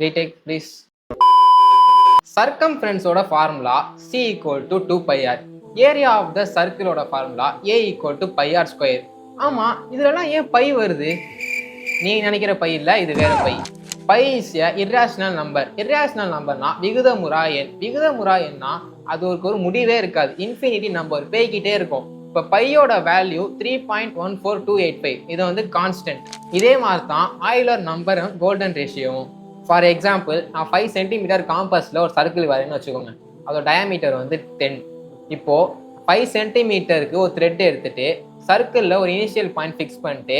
Retake, please. Circumference ஓட formula C equal to 2 pi r. Area of the circle ஓட formula A equal to pi r square. ஆமா, இதுலலாம் ஏன் by வருது? நீங்க நினைக்கிற பை இல்ல, இது வேற pi. Pi is a irrational number. Irrational numberனா விகிதமுறா எண். விகிதமுறா எண்ணா அது ஒரு முடிவே இருக்காது. இன்ஃபினிட்டி நம்பர் போய்கிட்டே இருக்கும். இப்போ பையோட வேல்யூ 3.14285. இது வந்து கான்ஸ்டன்ட். இதே மாதிரி தான் ஆயிலர் நம்பரும் கோல்டன் ரேஷியோவும். ஃபார் எக்ஸாம்பிள், நான் 5 சென்டிமீட்டர் காம்பஸில் ஒரு சர்க்கிள் வரேன்னு வச்சுக்கோங்க. அதோட டயாமீட்டர் வந்து 10. இப்போது 5 சென்டிமீட்டருக்கு ஒரு த்ரெட் எடுத்துகிட்டு சர்க்கிளில் ஒரு இனிஷியல் பாயிண்ட் ஃபிக்ஸ் பண்ணிட்டு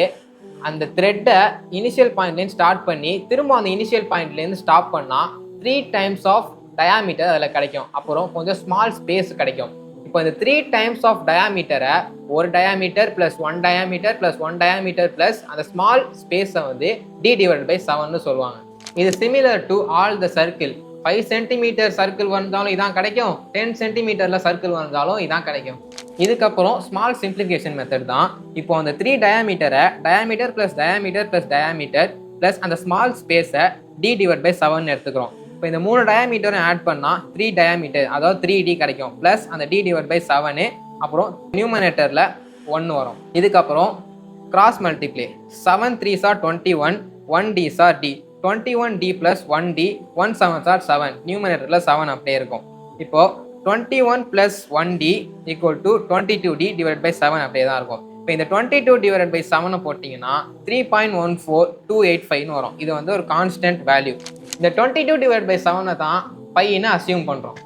அந்த த்ரெட்டை இனிஷியல் பாயிண்ட்லேருந்து ஸ்டார்ட் பண்ணி திரும்ப அந்த இனிஷியல் பாயிண்ட்லேருந்து ஸ்டாப் பண்ணால் 3 டைம்ஸ் ஆஃப் டயாமீட்டர் அதில் கிடைக்கும். அப்புறம் கொஞ்சம் ஸ்மால் ஸ்பேஸ் கிடைக்கும். இப்போ இந்த 3 டைம்ஸ் ஆஃப் டயாமீட்டரை ஒரு diameter plus 1 diameter plus 1 diameter plus அந்த ஸ்மால் ஸ்பேஸை வந்து d/7 சொல்லுவாங்க. இது similar to all the circle. 5 centimetre circle வந்தாலும் இதான் கிடைக்கும், 10 சென்டிமீட்டரில் சர்க்கிள் வந்தாலும் இதான் கிடைக்கும். இதுக்கப்புறம் ஸ்மால் சிம்பிளிஃபிகேஷன் மெத்தட் தான். இப்போ அந்த 3 டயாமீட்டரை diameter plus diameter plus diameter plus அந்த ஸ்மால் ஸ்பேஸை d/7 எடுத்துக்கிறோம். இப்போ இந்த 3 டயாமீட்டரும் ஆட் பண்ணால் 3 டயாமீட்டர், அதாவது 3d கிடைக்கும். ப்ளஸ் அந்த d/7 அப்புறம் நியூமரேட்டரில் 1 வரும். இதுக்கப்புறம் cross multiplay. 7 3s are 21, 1 ds are d. 21d plus 1d, 1 7s are 7. நியூமரேட்டரில் 7 அப்படியே இருக்கும். இப்போ 21 plus 1d equal to 22d/7 அப்படியே தான் இருக்கும். இப்போ இந்த 22/7 போட்டிங்கன்னா 3.14285 வரும். இது வந்து ஒரு கான்ஸ்டன்ட் வேல்யூ. இந்த 22/7 தான் பையனை அசியூம் பண்ணுறோம்.